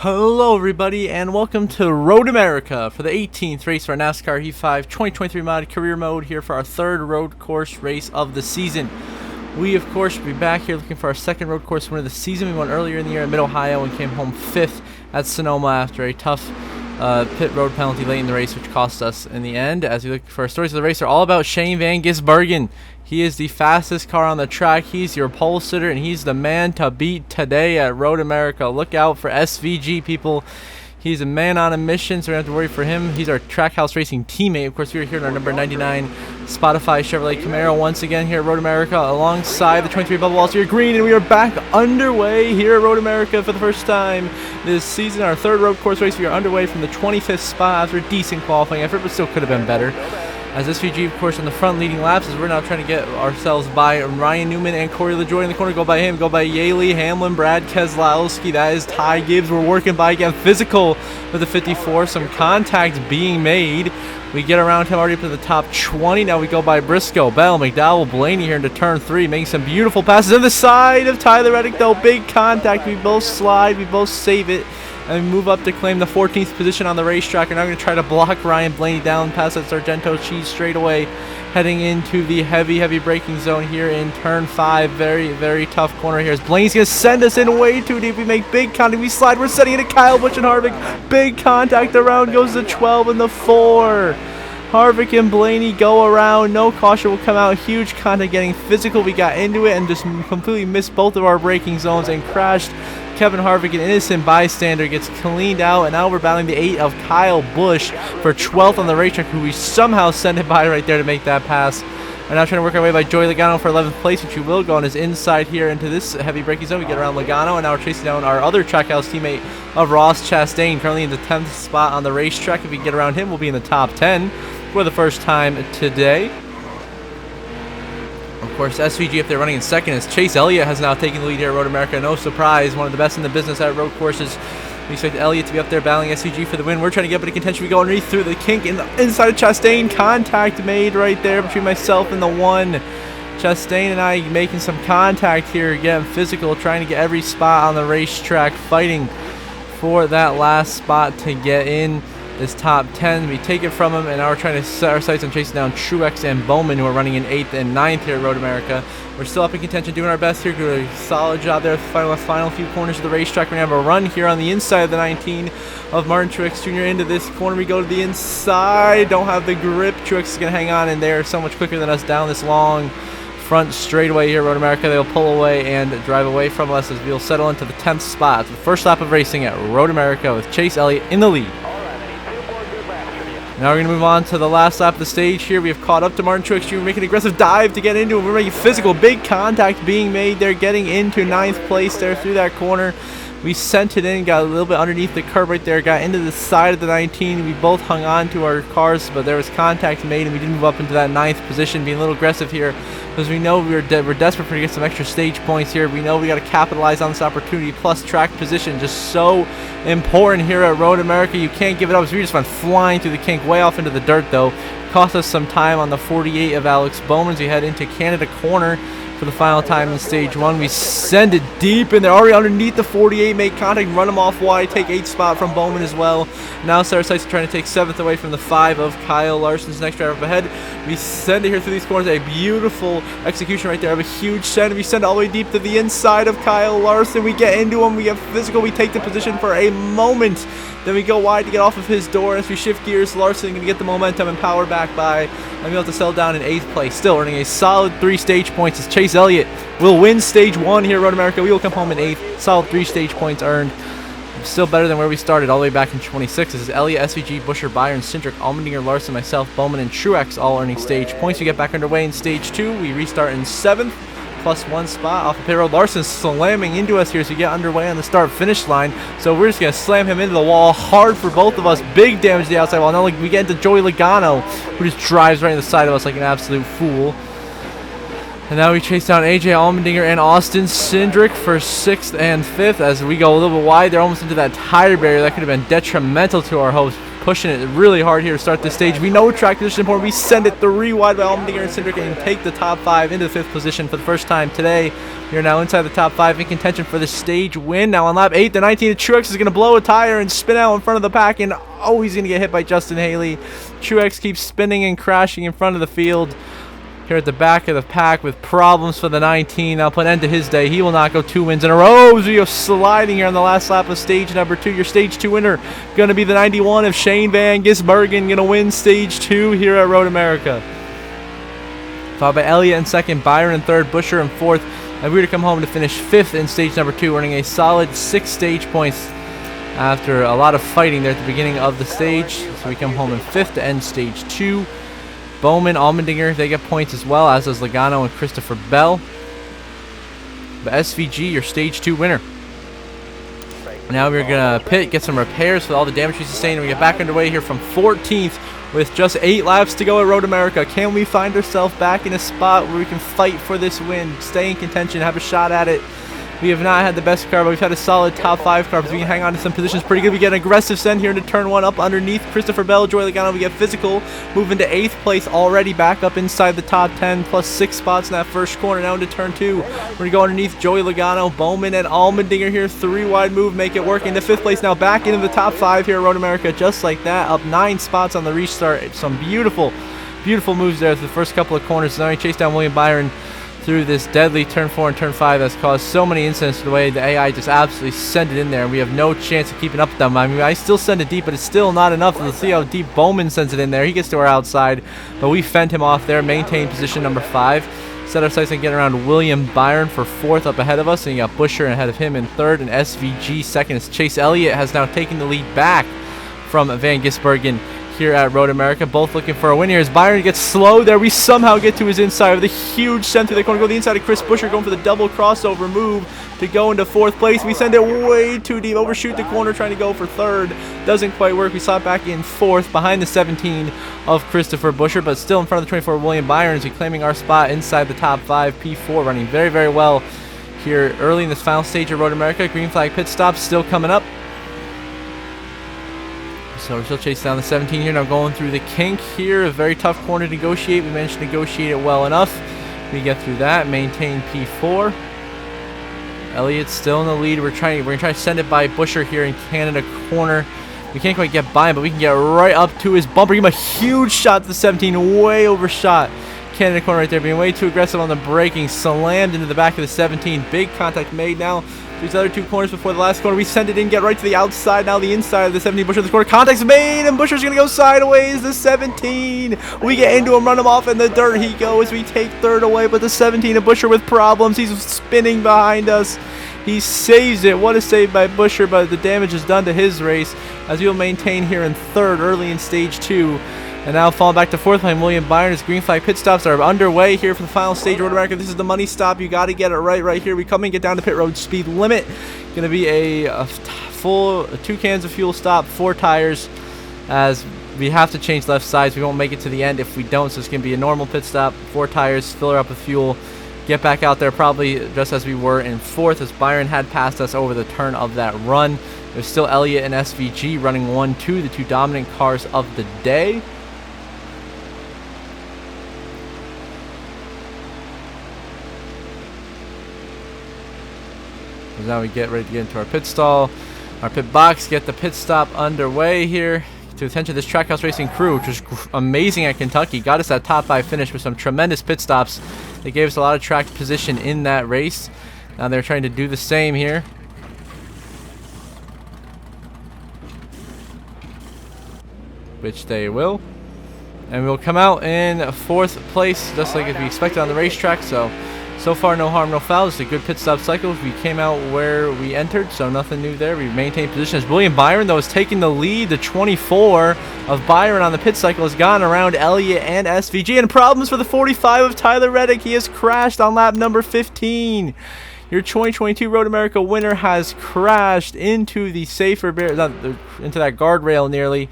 Hello everybody and welcome to Road America for the 18th race for our NASCAR Heat 5 2023 mod career mode here for our third road course race of the season. We of course will be back here looking for our second road course win of the season. We won earlier in the year in Mid-Ohio and came home 5th at Sonoma after a tough pit road penalty late in the race, which cost us in the end. As we look for our stories of the race, are all about Shane Van Gisbergen. He is the fastest car on the track. He's your pole sitter, and he's the man to beat today at Road America. Look out for SVG, people. He's a man on a mission, so we don't have to worry for him. He's our Trackhouse Racing teammate. Of course, we are here in our number 99 Spotify Chevrolet Camaro once again here at Road America alongside the 23 Bubba Walls here green, and we are back underway here at Road America for the first time this season. Our third road course race. We are underway from the 25th spot after a decent qualifying effort, but still could have been better. As SVG, of course, on the front leading laps, as we're now trying to get ourselves by Ryan Newman and Corey LaJoy in the corner. Go by him, go by Yaley, Hamlin, Brad Keselowski. That is Ty Gibbs. We're working by again. Physical with the 54. Some contact being made. We get around him already up to the top 20. Now we go by Briscoe, Bell, McDowell, Blaney here into turn 3, making some beautiful passes on the side of Tyler Reddick, though. Big contact. We both slide. We both save it. And we move up to claim the 14th position on the racetrack. We're now going to try to block Ryan Blaney down past that Sargento cheese straight away, heading into the heavy braking zone here in turn 5. Very tough corner here as Blaney's going to send us in way too deep. We make big contact. We slide. We're setting it at Kyle Busch and Harvick. Big contact around goes the 12 and the 4. Harvick and Blaney go around. No caution will come out. Huge contact, getting physical. We got into it and just completely missed both of our braking zones and crashed. Kevin Harvick, an innocent bystander, gets cleaned out, and now we're battling the 8 of Kyle Busch for 12th on the racetrack, who we somehow send it by right there to make that pass. We're now trying to work our way by Joey Logano for 11th place, which we will go on his inside here into this heavy braking zone. We get around Logano, and now we're chasing down our other Trackhouse teammate of Ross Chastain, currently in the 10th spot on the racetrack. If we get around him, we'll be in the top 10 for the first time today. Of course, SVG, if they're running in second, as Chase Elliott has now taken the lead here at Road America. No surprise, one of the best in the business at road courses. We expect Elliott to be up there battling SVG for the win. We're trying to get up into contention. We go underneath through the kink in the inside of Chastain. Contact made right there between myself and the 1. Chastain and I making some contact here, getting physical, trying to get every spot on the racetrack, fighting for that last spot to get in this top 10. We take it from him, and now we're trying to set our sights on chasing down Truex and Bowman, who are running in 8th and 9th here at Road America. We're still up in contention, doing our best here, doing a solid job there. Final few corners of the racetrack. We're going to have a run here on the inside of the 19 of Martin Truex Jr. Into this corner we go to the inside. Don't have the grip. Truex is going to hang on in there so much quicker than us down this long front straightaway here at Road America. They'll pull away and drive away from us as we'll settle into the 10th spot. The first lap of racing at Road America with Chase Elliott in the lead. Now we're going to move on to the last lap of the stage here. We have caught up to Martin Truex Jr. making an aggressive dive to get into it. We're making physical. Big contact being made there, getting into 9th place there through that corner. We sent it in, got a little bit underneath the curb right there, got into the side of the 19. We both hung on to our cars, but there was contact made, and we did move up into that 9th position, being a little aggressive here, because we know we're desperate to get some extra stage points here. We know we got to capitalize on this opportunity, plus track position, just so important here at Road America. You can't give it up. So we just went flying through the kink, way off into the dirt, though. Cost us some time on the 48 of Alex Bowman as we head into Canada corner for the final time in stage 1. We send it deep in there, already underneath the 48, make contact, run him off wide, take 8th spot from Bowman as well. Now set our sights trying to take 7th away from the 5 of Kyle Larson's next driver up ahead. We send it here through these corners, a beautiful execution right there of a huge send. We send it all the way deep to the inside of Kyle Larson. We get into him, we have physical, we take the position for a moment. Then we go wide to get off of his door. As we shift gears, Larson going to get the momentum and power back by, and we'll have to settle down in 8th place. Still earning a solid 3 stage points as Chase Elliott will win stage 1 here at Road America. We will come home in 8th. Solid 3 stage points earned. Still better than where we started all the way back in 26. This is Elliott, SVG, Buscher, Byron, Cindric, Allmendinger, Larson, myself, Bowman, and Truex all earning stage points. We get back underway in stage 2. We restart in 7th. Plus 1 spot off the pit road. Larson slamming into us here as we get underway on the start-finish line. So we're just going to slam him into the wall hard for both of us. Big damage to the outside wall. Now we get into Joey Logano, who just drives right in the side of us like an absolute fool. And now we chase down AJ Allmendinger and Austin Cindric for 6th and 5th as we go a little bit wide. They're almost into that tire barrier. That could have been detrimental to our hopes pushing it really hard here to start this stage. We know track position is important. We send it 3 wide by Allmendinger and Cindric and take the top 5 into the 5th position for the first time today. We are now inside the top 5 in contention for the stage win. Now on lap 8, the 19, Truex is going to blow a tire and spin out in front of the pack, and oh, he's going to get hit by Justin Haley. Truex keeps spinning and crashing in front of the field. Here at the back of the pack with problems for the 19. That'll put an end to his day. He will not go 2 wins in a row. We are sliding here on the last lap of stage number 2. Your stage 2 winner going to be the 91 of Shane Van Gisbergen, going to win stage 2 here at Road America. Followed by Elliott in second, Byron in third, Busher in fourth. And we were to come home to finish 5th in stage number 2, earning a solid 6 stage points after a lot of fighting there at the beginning of the stage. So we come home in 5th to end stage 2. Bowman, Allmendinger, they get points as well, as does Logano and Christopher Bell. But SVG, your stage 2 winner. Now we're going to pit, get some repairs for all the damage we sustained, and we get back underway here from 14th with just 8 laps to go at Road America. Can we find ourselves back in a spot where we can fight for this win, stay in contention, have a shot at it? We have not had the best car, but we've had a solid top 5 car, because we can hang on to some positions pretty good. We get an aggressive send here into turn 1 up underneath Christopher Bell, Joey Logano. We get physical, move into 8th place, already back up inside the top 10, plus 6 spots in that first corner. Now into turn 2. We're going to go underneath Joey Logano, Bowman, and Allmendinger here. 3 wide move, make it work into 5th place. Now back into the top 5 here at Road America, just like that. Up 9 spots on the restart. Some beautiful, beautiful moves there for the first couple of corners. Now he chased down William Byron through this deadly turn 4 and turn 5 that's caused so many incidents. The way the AI just absolutely sent it in there, and we have no chance of keeping up with them. I mean, I still send it deep, but it's still not enough. Let's see how deep Bowman sends it in there. He gets to our outside, but we fend him off there. Maintain position number 5. Set our sights on getting around William Byron for 4th up ahead of us, and you got Busher ahead of him in 3rd, and SVG 2nd. As Chase Elliott has now taken the lead back from Van Gisbergen here at Road America. Both looking for a win here as Byron gets slow there. We somehow get to his inside with a huge send through the corner. Go to the inside of Chris Busher, going for the double crossover move to go into 4th place. We send it way too deep, overshoot the corner, trying to go for 3rd. Doesn't quite work. We slot back in 4th behind the 17 of Christopher Busher, but still in front of the 24 William Byron, reclaiming our spot inside the top 5. P4 running very, very well here early in this final stage of Road America. Green flag pit stops still coming up. So we're still chasing down the 17 here. Now going through the kink here. A very tough corner to negotiate. We managed to negotiate it well enough. We get through that. Maintain P4. Elliott's still in the lead. We're gonna try to send it by Busher here in Canada corner. We can't quite get by him, but we can get right up to his bumper. Give him a huge shot to the 17. Way overshot. Canada corner right there, being way too aggressive on the braking. Slammed into the back of the 17. Big contact made now. These other 2 corners before the last corner. We send it in, get right to the outside. Now the inside of the 17. Busher this corner. Contact's made, and Busher's going to go sideways. The 17. We get into him, run him off in the dirt. He goes. We take 3rd away, but the 17 of Busher with problems. He's spinning behind us. He saves it. What a save by Busher, but the damage is done to his race as we'll maintain here in 3rd early in stage 2. And now falling back to 4th behind William Byron. His green flag pit stops are underway here for the final stage of Road America. This is the money stop. You got to get it right here. We come and get down to pit road speed limit. Going to be a full 2 cans of fuel stop, 4 tires, as we have to change left sides. We won't make it to the end if we don't, so it's going to be a normal pit stop, 4 tires, fill her up with fuel, get back out there probably just as we were in 4th, as Byron had passed us over the turn of that run. There's still Elliott and SVG running 1-2, the 2 dominant cars of the day. Now we get ready to get into our pit stall, our pit box, get the pit stop underway here. To attention this Trackhouse Racing crew, which was amazing at Kentucky. Got us that top 5 finish with some tremendous pit stops. They gave us a lot of track position in that race. Now they're trying to do the same here. Which they will. And we'll come out in 4th place, just like we expected on the racetrack. So far, no harm, no foul. It's a good pit stop cycle. We came out where we entered, so nothing new there. We maintained position. As William Byron, though, is taking the lead. The 24 of Byron on the pit cycle has gone around Elliott and SVG. And problems for the 45 of Tyler Reddick. He has crashed on lap number 15. Your 2022 Road America winner has crashed into the safer into that guardrail nearly.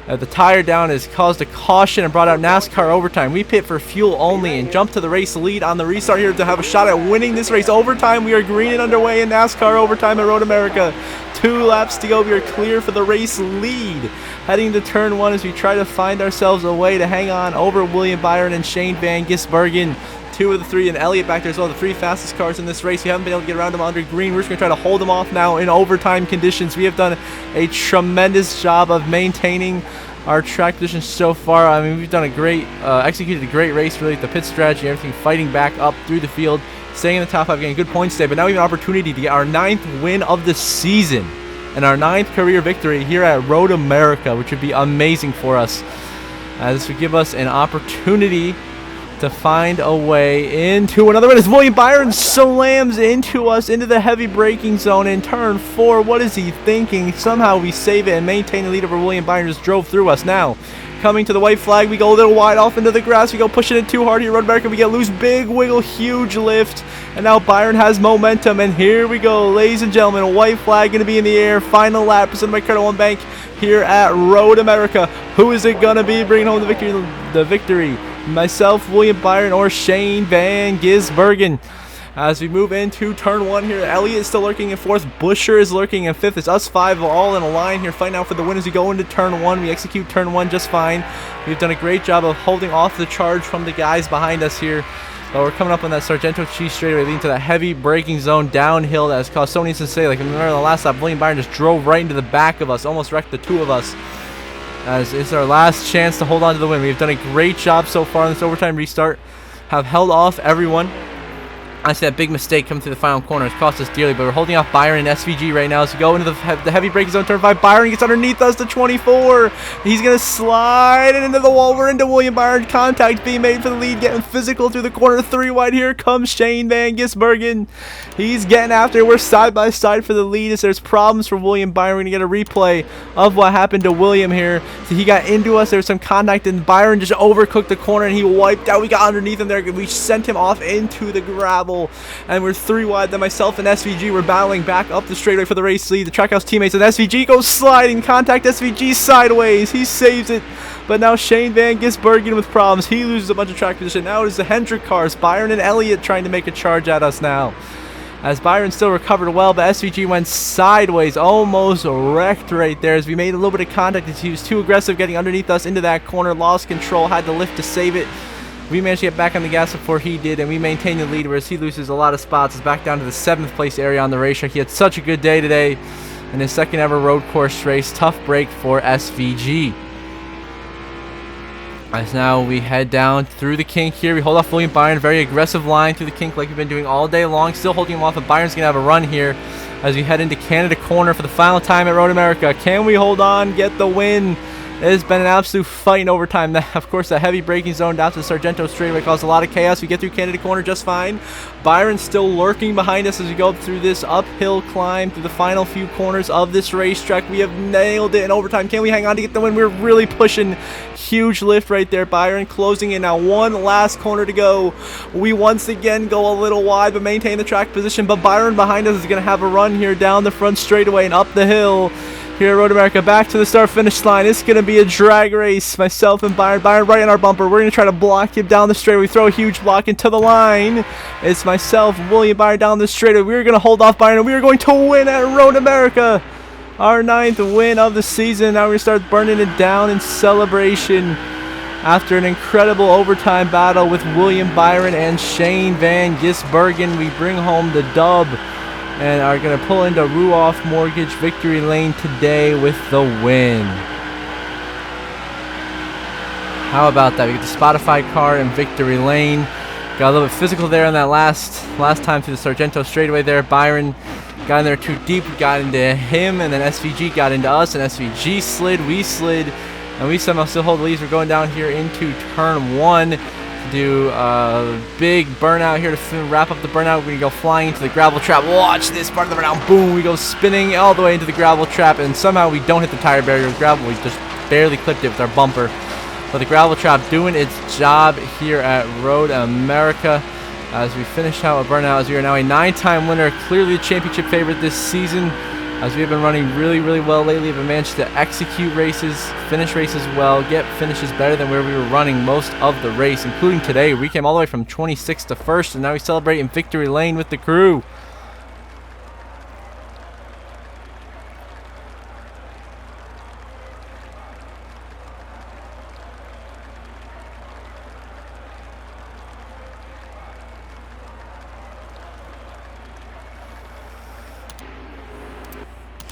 The tire down has caused a caution and brought out NASCAR overtime. We pit for fuel only and jump to the race lead on the restart here to have a shot at winning this race. Overtime, we are green and underway in NASCAR overtime at Road America. 2 laps to go. We are clear for the race lead. Heading to turn 1 as we try to find ourselves a way to hang on over William Byron and Shane Van Gisbergen. 2 of the 3, and Elliott back there as well, the 3 fastest cars in this race. We haven't been able to get around them under green. We're just going to try to hold them off now in overtime conditions. We have done a tremendous job of maintaining our track position so far. I mean, we've done a great, executed a great race, really, the pit strategy, everything, fighting back up through the field, staying in the top 5, getting good points today. But now we have an opportunity to get our 9th win of the season and our 9th career victory here at Road America, which would be amazing for us. This would give us an opportunity to find a way into another win as William Byron slams into us into the heavy braking zone in turn 4. What is he thinking? Somehow we save it and maintain the lead over William Byron. Just drove through us. Now coming to the white flag, we go a little wide off into the grass. We go pushing it too hard here, Road America. We get loose, big wiggle, huge lift, and now Byron has momentum. And here we go, ladies and gentlemen. A white flag going to be in the air. Final lap presented by Credit One Bank here at Road America. Who is it going to be bringing home the victory? Myself, William Byron, or Shane Van Gisbergen. As we move into turn 1 here, Elliott is still lurking in 4th. Busher is lurking in 5th. It's us 5 all in a line here, fighting out for the win as we go into turn 1. We execute turn 1 just fine. We've done a great job of holding off the charge from the guys behind us here. But we're coming up on that Sargento Cheese straightaway, leading to that heavy braking zone downhill that has caused so many to say. Like, remember the last lap, William Byron just drove right into the back of us, almost wrecked the 2 of us. As it's our last chance to hold on to the win. We've done a great job so far in this overtime restart. Have held off everyone. Honestly, that big mistake coming through the final corner has cost us dearly, but we're holding off Byron and SVG right now as we go into the heavy braking zone, turn 5. Byron gets underneath us to 24. He's going to slide into the wall. We're into William Byron. Contact being made for the lead, getting physical through the corner. 3 wide. Here comes Shane Van Gisbergen. He's getting after it. We're side by side for the lead as there's problems for William Byron. We're going to get a replay of what happened to William here. So he got into us. There was some contact, and Byron just overcooked the corner, and he wiped out. We got underneath him there. We sent him off into the gravel. And we're 3 wide. Then myself and SVG were battling back up the straightaway for the race lead. The Trackhouse teammates, and SVG goes sliding. Contact SVG sideways. He saves it. But now Shane Van Gisbergen with problems. He loses a bunch of track position. Now it is the Hendrick cars. Byron and Elliott trying to make a charge at us now. As Byron still recovered well, but SVG went sideways. Almost wrecked right there as we made a little bit of contact. He was too aggressive getting underneath us into that corner. Lost control. Had to lift to save it. We managed to get back on the gas before he did, and we maintained the lead, whereas he loses a lot of spots. It's back down to the 7th place area on the racetrack. He had such a good day today in his 2nd ever road course race. Tough break for SVG. As now we head down through the kink here. We hold off William Byron. Very aggressive line through the kink like we've been doing all day long. Still holding him off, but Byron's going to have a run here as we head into Canada Corner for the final time at Road America. Can we hold on, get the win? It has been an absolute fight in overtime. Of course, the heavy braking zone down to the Sargento straightaway caused a lot of chaos. We get through Canada Corner just fine. Byron's still lurking behind us as we go up through this uphill climb through the final few corners of this racetrack. We have nailed it in overtime. Can we hang on to get the win? We're really pushing. Huge lift right there. Byron closing in now. 1 last corner to go. We once again go a little wide but maintain the track position. But Byron behind us is going to have a run here down the front straightaway and up the hill. Here at Road America, back to the start-finish line. It's going to be a drag race. Myself and Byron right on our bumper. We're going to try to block him down the straightaway. We throw a huge block into the line. It's myself, William Byron down the straightaway. We're going to hold off Byron, and we are going to win at Road America. Our 9th win of the season. Now we're going to start burning it down in celebration after an incredible overtime battle with William Byron and Shane Van Gisbergen. We bring home the dub and are going to pull into Ruoff Mortgage Victory Lane today with the win. How about that? We get the Spotify car in Victory Lane. Got a little bit physical there on that last time through the Sargento straightaway there. Byron got in there too deep. We got into him, and then SVG got into us, and SVG slid. We slid, and we somehow still hold the leads. We're going down here into turn 1. Do a big burnout here to wrap up the burnout. We're going to go flying into the gravel trap. Watch this part of the burnout. Boom. We go spinning all the way into the gravel trap, and somehow we don't hit the tire barrier with gravel. We just barely clipped it with our bumper. But the gravel trap doing its job here at Road America as we finish out a burnout as we are now a 9-time winner, clearly the championship favorite this season. as we have been running really, really well lately. We've managed to execute races, finish races well, get finishes better than where we were running most of the race, including today. We came all the way from 26th to 1st, and now we celebrate in victory lane with the crew.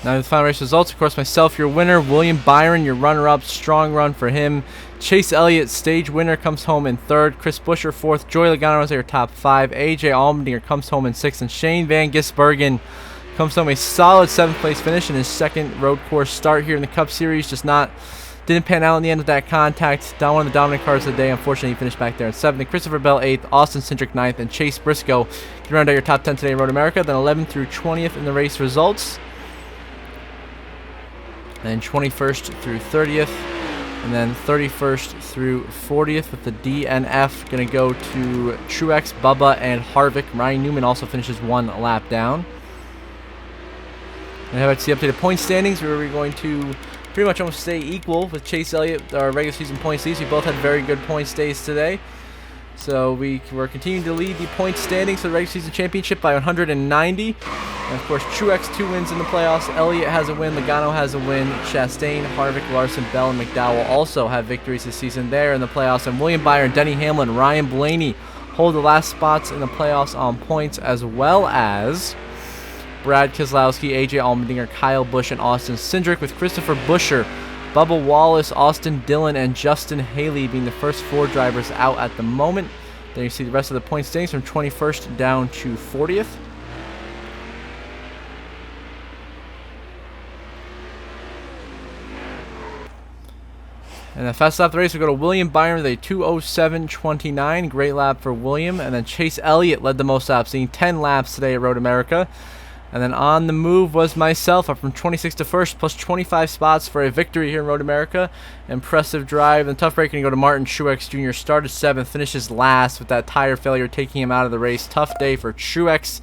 Now the final race results, of course, myself, your winner. William Byron, your runner-up. Strong run for him. Chase Elliott, stage winner, comes home in 3rd. Chris Buescher, 4th. Joey Logano is your top 5. AJ Allmendinger comes home in 6th. And Shane Van Gisbergen comes home a solid 7th place finish in his 2nd road course start here in the Cup Series. Didn't pan out in the end of that contact. Down one of the dominant cars of the day. Unfortunately, he finished back there in 7th. And Christopher Bell, 8th. Austin Cindric, 9th. And Chase Briscoe can round out your top 10 today in Road America. Then 11th through 20th in the race results. And 21st through 30th, and then 31st through 40th with the DNF going to go to Truex, Bubba, and Harvick. Ryan Newman also finishes 1 lap down. And how about the updated point standings, where we're going to pretty much almost stay equal with Chase Elliott, our regular season points leads. We both had very good points days today. So we're continuing to lead the point standings for the regular season championship by 190. And of course, Truex 2 wins in the playoffs. Elliott has a win. Logano has a win. Chastain, Harvick, Larson, Bell, and McDowell also have victories this season there in the playoffs. And William Byron, Denny Hamlin, Ryan Blaney hold the last spots in the playoffs on points, as well as Brad Keselowski, AJ Allmendinger, Kyle Busch, and Austin Cindric, with Christopher Buescher, Bubba Wallace, Austin Dillon, and Justin Haley being the first 4 drivers out at the moment. Then you see the rest of the point standings from 21st down to 40th. And the fast lap of the race, we go to William Byron with a 2:07.29. Great lap for William. And then Chase Elliott led the most laps, seeing 10 laps today at Road America. And then on the move was myself, up from 26th to 1st, plus 25 spots for a victory here in Road America. Impressive drive. And tough break, going to go to Martin Truex Jr. Started 7th, finishes last with that tire failure taking him out of the race. Tough day for Truex.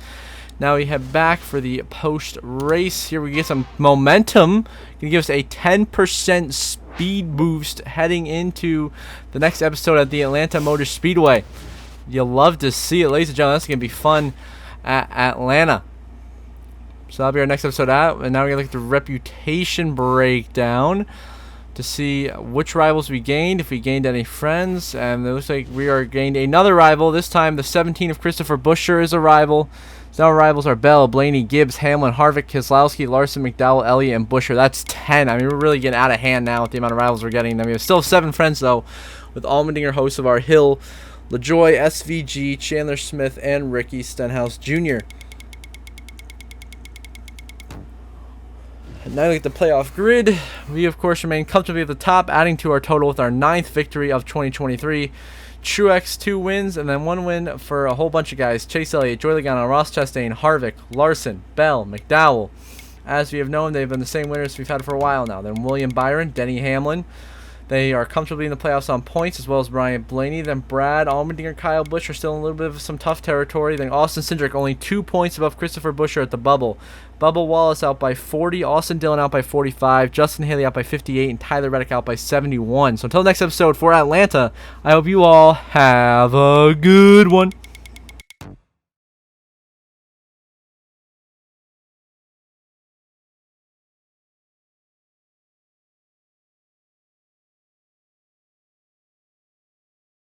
Now we head back for the post-race. Here we get some momentum. Going to give us a 10% speed boost heading into the next episode at the Atlanta Motor Speedway. You'll love to see it, ladies and gentlemen. That's going to be fun at Atlanta. So that'll be our next episode out. And now we're going to look at the reputation breakdown to see which rivals we gained, if we gained any friends. And it looks like we are gained another rival. This time the 17 of Christopher Buescher is a rival. So now our rivals are Bell, Blaney, Gibbs, Hamlin, Harvick, Keselowski, Larson, McDowell, Elliott, and Buescher. That's 10. I mean, we're really getting out of hand now with the amount of rivals we're getting. I mean, we still have 7 friends, though, with Allmendinger, host of our Hill, LaJoy, SVG, Chandler Smith, and Ricky Stenhouse Jr. And now we look at the playoff grid. We, of course, remain comfortably at the top, adding to our total with our 9th victory of 2023. Truex 2 wins, and then 1 win for a whole bunch of guys. Chase Elliott, Joey Logano, Ross Chastain, Harvick, Larson, Bell, McDowell. As we have known, they've been the same winners we've had for a while now. Then William Byron, Denny Hamlin. They are comfortably in the playoffs on points, as well as Brian Blaney. Then Brad, Allmendinger, Kyle Busch are still in a little bit of some tough territory. Then Austin Cindric only 2 points above Christopher Buescher at the bubble. Bubba Wallace out by 40, Austin Dillon out by 45, Justin Haley out by 58, and Tyler Reddick out by 71. So until next episode for Atlanta, I hope you all have a good one.